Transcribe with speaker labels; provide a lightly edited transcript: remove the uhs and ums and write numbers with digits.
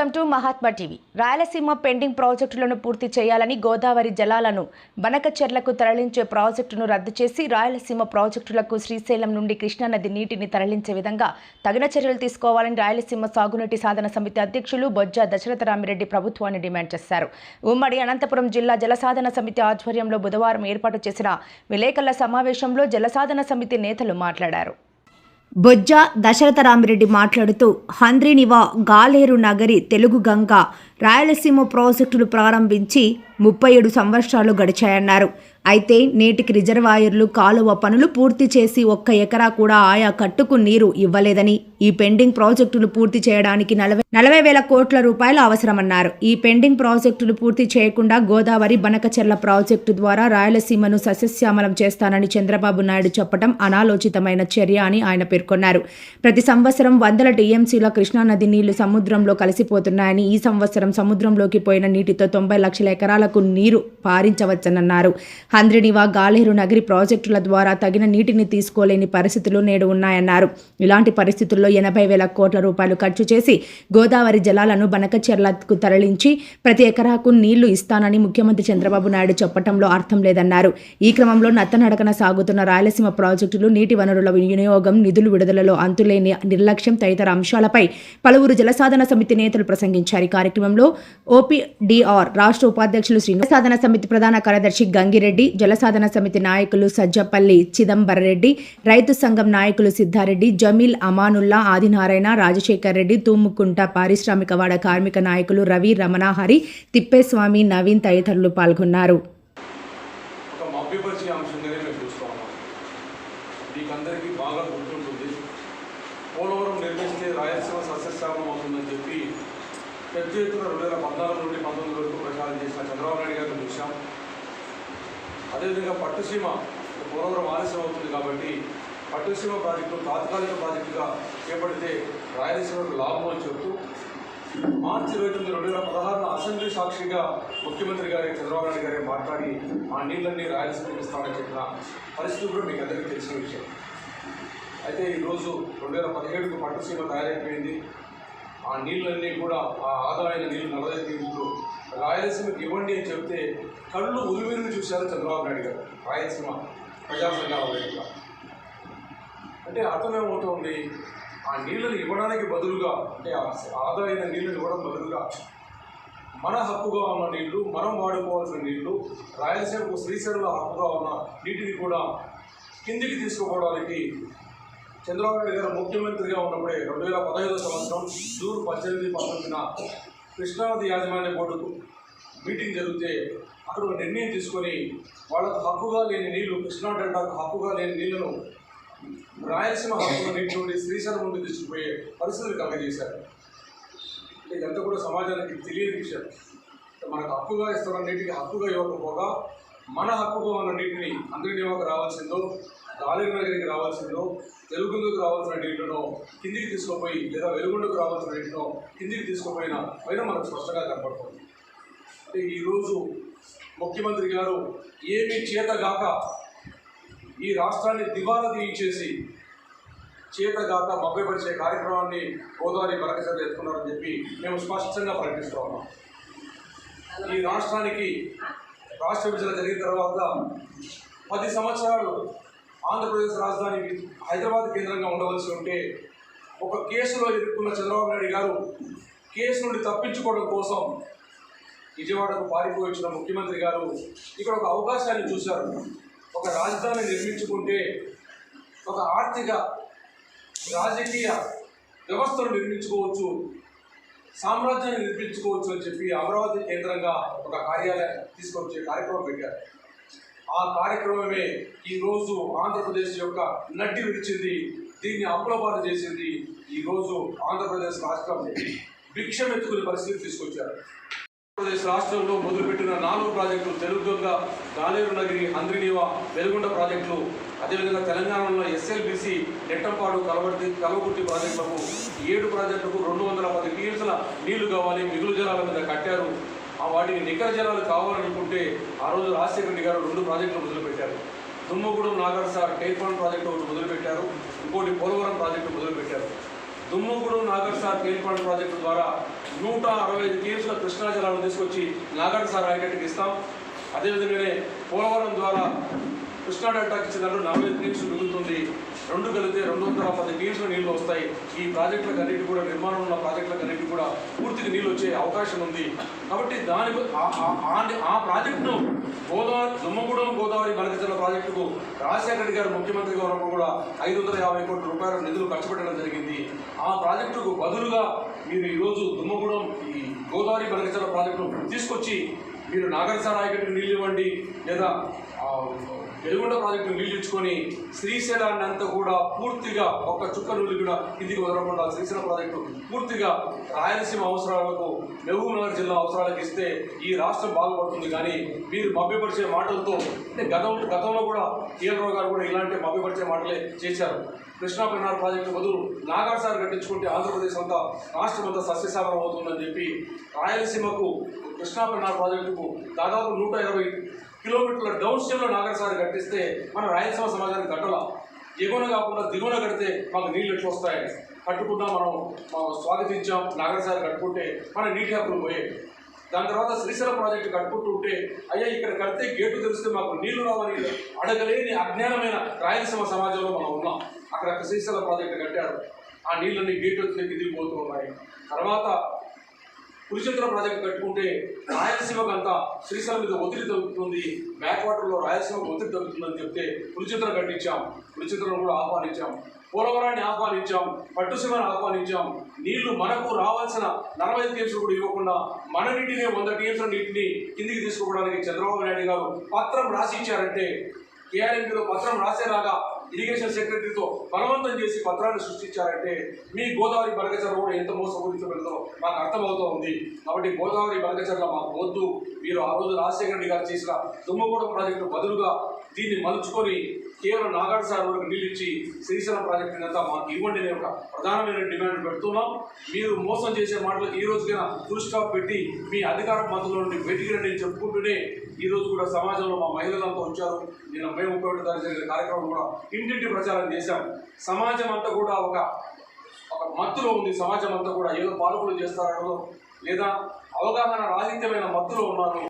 Speaker 1: Welcome to Mahatma TV. Rayalaseema pending ప్రాజెక్టులను పూర్తి చేయాలని గోదావరి జలాలను బనకచెర్లకు తరలించే ప్రాజెక్టును రద్దు చేసి రాయలసీమ ప్రాజెక్టులకు శ్రీశైలం నుండి కృష్ణానది నీటిని తరలించే విధంగా తగిన చర్యలు తీసుకోవాలని రాయలసీమ సాగునీటి సాధన సమితి అధ్యక్షులు బొజ్జ దశరథరామిరెడ్డి ప్రభుత్వాన్ని డిమాండ్ చేశారు. ఉమ్మడి అనంతపురం జిల్లా జలసాధన సమితి ఆధ్వర్యంలో బుధవారం ఏర్పాటు చేసిన విలేకరుల సమావేశంలో జలసాధన సమితి నేతలు మాట్లాడారు. బొజ్జ దశరథరామిరెడ్డి మాట్లాడుతూ హంద్రీనివా గాలేరు నగరి తెలుగు గంగ రాయలసీమ ప్రాజెక్టులు ప్రారంభించి 37 సంవత్సరాలు గడిచాయన్నారు. అయితే నేటికి రిజర్వాయర్లు కాలువ పనులు పూర్తి చేసి 1 ఎకరా కూడా ఆయా కట్టుకు నీరు ఇవ్వలేదని, ఈ పెండింగ్ ప్రాజెక్టులు పూర్తి చేయడానికి 40,000 కోట్ల రూపాయలు అవసరమన్నారు. ఈ పెండింగ్ ప్రాజెక్టులు పూర్తి చేయకుండా గోదావరి బనకచెర్ల ప్రాజెక్టు ద్వారా రాయలసీమను సస్యశ్యామలం చేస్తానని చంద్రబాబు నాయుడు చెప్పడం అనాలోచితమైన చర్య అని ఆయన పేర్కొన్నారు. ప్రతి సంవత్సరం వందల టీఎంసీల కృష్ణానది నీళ్లు సముద్రంలో కలిసిపోతున్నాయని, ఈ సంవత్సరం సముద్రంలోకి పోయిన నీటితో 90 లక్షల ఎకరాలకు నీరు పారించవచ్చనన్నారు. హంద్రీనివా గాలేరు నగరి ప్రాజెక్టుల ద్వారా తగిన నీటిని తీసుకోలేని పరిస్థితులు నేడు ఉన్నాయన్నారు. ఇలాంటి పరిస్థితుల్లో 80,000 కోట్ల రూపాయలు ఖర్చు చేసి గోదావరి జలాలను బనకచెర్లకు తరలించి ప్రతి ఎకరాకు నీళ్లు ఇస్తానని ముఖ్యమంత్రి చంద్రబాబు నాయుడు చెప్పడంలో అర్థం లేదన్నారు. ఈ క్రమంలో నత్తనడకన సాగుతున్న రాయలసీమ ప్రాజెక్టులు, నీటి వనరుల వినియోగం, నిధులు విడుదలలో అంతులేని నిర్లక్ష్యం తదితర అంశాలపై పలువురు జలసాధన సమితి నేతలు ప్రసంగించారు. ఈ కార్యక్రమంలో ఓపీడీఆర్ రాష్ట్ర ఉపాధ్యక్షులు జలసాధన సమితి ప్రధాన కార్యదర్శి గంగిరెడ్డి, జలసాధన సమితి నాయకులు సజ్జపల్లి చిదంబరరెడ్డి, రైతు సంఘం నాయకులు సిద్ధారెడ్డి, జమీల్, అమానుల్లా, ఆదినారాయణ, రాజశేఖర్ రెడ్డి, తూముకుంట పారిశ్రామికవాడ కార్మిక నాయకులు రవి, రమణ, హరి, తిప్పేస్వామి, నవీన్ తదితరులు పాల్గొన్నారు.
Speaker 2: పోలవరం నిర్మిస్తే రాయలసీమ సస్యశ్యామలం అవుతుందని చెప్పి పెద్ద ఎత్తున 2014 నుండి 19 వరకు ప్రచారం చేసిన చంద్రబాబు నాయుడు గారిని చూసాం. అదేవిధంగా పట్టుసీమ పోలవరం ఆలస్యం అవుతుంది కాబట్టి పట్టుసీమ ప్రాజెక్టు తాత్కాలిక ప్రాజెక్టుగా చేపడితే రాయలసీమకు లాభం అని చెబుతూ మార్చి 29, 2016 అసెంబ్లీ సాక్షిగా ముఖ్యమంత్రి గారి చంద్రబాబు నాయుడు గారే మాట్లాడి ఆ నీళ్ళన్నీ రాయలసీమకు ఇస్తామని చెప్పిన పరిస్థితి కూడా మీకు అందరికీ తెలిసిన విషయం. అయితే ఈరోజు 2017కు పట్టుసీమ తయారైపోయింది. ఆ నీళ్ళన్నీ కూడా ఆ ఆదాయమైన నీళ్ళు 45 టీములు రాయలసీమకి ఇవ్వండి అని చెప్తే కళ్ళు ఉరిమిరిగి చూశారు చంద్రబాబు నాయుడు గారు రాయలసీమ ప్రజా సంఘాల వైపుగా. అంటే అర్థమేమవుతుంది, ఆ నీళ్ళని ఇవ్వడానికి బదులుగా, అంటే ఆదాయమైన నీళ్ళని ఇవ్వడం బదులుగా మన హక్కుగా ఉన్న నీళ్లు, మనం వాడుకోవాల్సిన నీళ్లు, రాయలసీమకు శ్రీశైలంలో హక్కుగా ఉన్న నీటిని కూడా కిందికి తీసుకోవడానికి చంద్రబాబు నాయుడు గారు ముఖ్యమంత్రిగా ఉన్నప్పుడే 2015 సంవత్సరం జూన్ 18, 19న కృష్ణానది యాజమాన్య బోర్డుకు మీటింగ్ జరిగితే అక్కడ ఒక నిర్ణయం తీసుకొని వాళ్ళకు హక్కుగా లేని నీళ్లు, కృష్ణా డెల్టాకు హక్కుగా లేని నీళ్లను రాయలసీమ హక్కుల నీటి నుండి శ్రీశైలం నుండి తీసుకుపోయే పరిస్థితులు కలగజేశారు. ఇదంతా కూడా సమాజానికి తెలియని విషయం. మనకు హక్కుగా ఇస్తున్న నీటికి హక్కుగా ఇవ్వకపోగా మన హక్కుగా ఉన్న నీటిని హంద్రీనివాకు రావాల్సిందో, గాలేరు నగరికి రావాల్సిందో, తెలుగుందుకు రావాల్సిన నీటిలో కిందికి తీసుకుపోయి, లేదా వెలుగుండుకు రావాల్సిన నీటిలో కిందికి తీసుకుపోయిన పైన మనకు స్పష్టంగా కనపడుతుంది. అంటే ఈరోజు ముఖ్యమంత్రి గారు ఏమీ చేతగాక ఈ రాష్ట్రాన్ని దివాలా తీయించేసి చేతగాక మభ్యపరిచే కార్యక్రమాన్ని గోదావరి బనకచెర్ల ఎత్తుకున్నారని చెప్పి మేము స్పష్టంగా ప్రకటిస్తూ ఉన్నాం. ఈ రాష్ట్రానికి రాష్ట్ర విభజన జరిగిన తర్వాత 10 సంవత్సరాలు ఆంధ్రప్రదేశ్ రాజధాని హైదరాబాద్ కేంద్రంగా ఉండవలసి ఉంటే ఒక కేసులో ఇరుక్కున్న చంద్రబాబు నాయుడు గారు కేసు నుండి తప్పించుకోవడం కోసం విజయవాడకు పారిపోయి వచ్చిన ముఖ్యమంత్రి గారు ఇక్కడ ఒక అవకాశాన్ని చూశారు. ఒక రాజధాని నిర్మించుకుంటే ఒక ఆర్థిక రాజకీయ వ్యవస్థను నిర్మించుకోవచ్చు, సామ్రాజ్యాన్ని నిర్మించుకోవచ్చు అని చెప్పి అమరావతి కేంద్రంగా ఒక కార్యాలయం తీసుకొచ్చే కార్యక్రమం పెట్టారు. ఆ కార్యక్రమమే ఈరోజు ఆంధ్రప్రదేశ్ యొక్క నడ్డి విడిచింది, దీన్ని అప్పులపాలు చేసింది. ఈరోజు ఆంధ్రప్రదేశ్ రాష్ట్రం భిక్షం ఎత్తుకునే పరిస్థితి తీసుకొచ్చారు. ఆంధ్రప్రదేశ్ రాష్ట్రంలో మొదలుపెట్టిన 4 ప్రాజెక్టులు, తెలుగు గంగ, గాలేరు నగరి, హంద్రీనివా, వెలుగొండ ప్రాజెక్టులు, అదేవిధంగా తెలంగాణలో ఎస్ఎల్బిసి, నెట్టంపాడు, కల్వకుర్తి ప్రాజెక్టులకు 7 ప్రాజెక్టులకు 210 టీఎంసీల నీళ్లు కావాలి, మిగులు జలాల మీద కట్టారు. వాటికి నికర జలాలు కావాలనుకుంటే ఆ రోజు రాజశేఖర రెడ్డి గారు 2 ప్రాజెక్టులు మొదలుపెట్టారు. దుమ్మగూడెం నాగర్సార్ టైర్ పాండ్ ప్రాజెక్టు ఒకటి మొదలుపెట్టారు, ఇంకోటి పోలవరం ప్రాజెక్టు మొదలుపెట్టారు. దుమ్మగూడెం నాగర్సార్ కేల్పాడు ప్రాజెక్టు ద్వారా 165 టీఎంసీల కృష్ణా జలాలను తీసుకొచ్చి నాగర్సార్ ఆయకట్టుకి ఇస్తాం. అదేవిధంగానే పోలవరం ద్వారా కృష్ణా డెల్టాకి ఇచ్చిన 40 టీఎంసీలు మిగులుతుంది. రెండు కలిపితే 210 టీఎంసీల నీళ్లు వస్తాయి. ఈ ప్రాజెక్టులకు అన్నిటి కూడా నిర్మాణం ఉన్న ప్రాజెక్టులకు అన్నిటి కూడా పూర్తిగా నీళ్ళు వచ్చే అవకాశం ఉంది. కాబట్టి ఆ ప్రాజెక్టును దుమ్మగూడెం గోదావరి బనకచెర్ల ప్రాజెక్టుకు రాజశేఖర రెడ్డి గారు ముఖ్యమంత్రిగా ఉన్నప్పుడు కూడా 550 కోట్ల రూపాయల నిధులు ఖర్చు పెట్టడం జరిగింది. ఆ ప్రాజెక్టుకు బదులుగా మీరు ఈరోజు దుమ్మగూడెం ఈ గోదావరి బనకచెర్ల ప్రాజెక్టును తీసుకొచ్చి మీరు నాగర్సార్ ఆయకట్టుకు నీళ్ళు ఇవ్వండి, లేదా వెలుగొండ ప్రాజెక్టు నీళ్ళు ఇచ్చుకొని శ్రీశైలాన్ని అంతా కూడా పూర్తిగా ఒక్క చుక్క నీళ్ళు కూడా కిందికి వదలకుండా శ్రీశైలం ప్రాజెక్టు పూర్తిగా రాయలసీమ అవసరాలకు మహబూబ్ నగర్ జిల్లా అవసరాలకు ఇస్తే ఈ రాష్ట్రం బాగుపడుతుంది. కానీ మీరు మభ్యపరిచే మాటలతో అంటే గతంలో కూడా కేఎల్రావు గారు కూడా ఇలాంటి మభ్యపరిచే మాటలే చేశారు. కృష్ణా పెన్నార్ ప్రాజెక్టు బదులు నాగార్సార్ కట్టించుకుంటే ఆంధ్రప్రదేశ్ అంతా రాష్ట్రం అంతా సస్యశామలం అవుతుందని చెప్పి రాయలసీమకు కృష్ణా పెన్నార్ ప్రాజెక్టుకు దాదాపు 120 కిలోమీటర్ల డౌన్ స్ట్రీమ్లో నాగర్సార్ కట్టిస్తే మన రాయలసీమ సమాజానికి కట్టాల. ఎగువన కాకుండా దిగువన కడితే మాకు నీళ్ళు ఎట్లా వస్తాయని కట్టుకున్నా మనం స్వాగతించాం. నాగర్సార్ కట్టుకుంటే మన నీటి హక్కులు పోయాయి. దాని తర్వాత శ్రీశైలం ప్రాజెక్టు కట్టుకుంటూ ఉంటే అయ్యా ఇక్కడ కడితే గేటు తెరిస్తే మాకు నీళ్లు రావని అడగలేని అజ్ఞానమైన రాయలసీమ సమాజంలో మనం ఉన్నాం. అక్కడ శ్రీశైలం ప్రాజెక్టు కట్టారు. ఆ నీళ్ళని గేటు వచ్చి దిగిపోతూ ఉన్నాయి. తర్వాత పులిచింతల ప్రాజెక్టు కట్టుకుంటే రాయలసీమకు అంతా శ్రీశైలం మీద ఒత్తిడి తగ్గుతుంది, బ్యాక్ వాటర్లో రాయలసీమకు ఒత్తిడి తగ్గుతుందని చెప్తే పులిచింతలు కట్టించాం. పులిచింతలను కూడా ఆహ్వానించాం. పోలవరాన్ని ఆహ్వానించాం. పట్టుసీమను ఆహ్వానించాం. నీళ్లు మనకు రావాల్సిన 40 టీఎంసీలు కూడా ఇవ్వకుండా మన నీటిని 100 టీఎంసీల నీటిని కిందికి తీసుకోవడానికి చంద్రబాబు నాయుడు గారు పత్రం రాసి ఇచ్చారంటే కేఆర్ఎంపీలో పత్రం రాసేలాగా ఇరిగేషన్ సెక్రటరీతో బలవంతం చేసి పత్రాన్ని సృష్టించారంటే మీ గోదావరి బనకచెర్ల కూడా ఎంత మోసపూరితమైనదో మాకు అర్థమవుతూ ఉంది. కాబట్టి గోదావరి బనకచెర్ల మాకు వద్దు. మీరు ఆ రోజు రాజశేఖర రెడ్డి గారు చేసిన దుమ్మగూడెం ప్రాజెక్టు బదులుగా దీన్ని మలుచుకొని కేవలం నాగార్సార్ వరకు నీళ్ళు ఇచ్చి శ్రీశైలం ప్రాజెక్టు అంతా మాకు ఇవ్వండి అనే ఒక ప్రధానమైన డిమాండ్ పెడుతున్నాం. మీరు మోసం చేసే మాటలకు ఈ రోజుకైనా ఫుల్ స్టాప్ పెట్టి మీ అధికార మంత్రుల నుండి బయటికి రండి అని చెప్పుకుంటూనే ఈరోజు కూడా సమాజంలో మా మహిళలంతా వచ్చారు. నేను మే 31 తారీఖు జరిగిన కార్యక్రమం కూడా ఇంటింటి ప్రచారం చేశాం. సమాజం అంతా కూడా ఒక మత్తులో ఉంది. సమాజం అంతా కూడా ఏదో పాల్గొలు చేస్తారనో లేదా అవగాహన రాహిత్యమైన మత్తులో ఉన్నారు.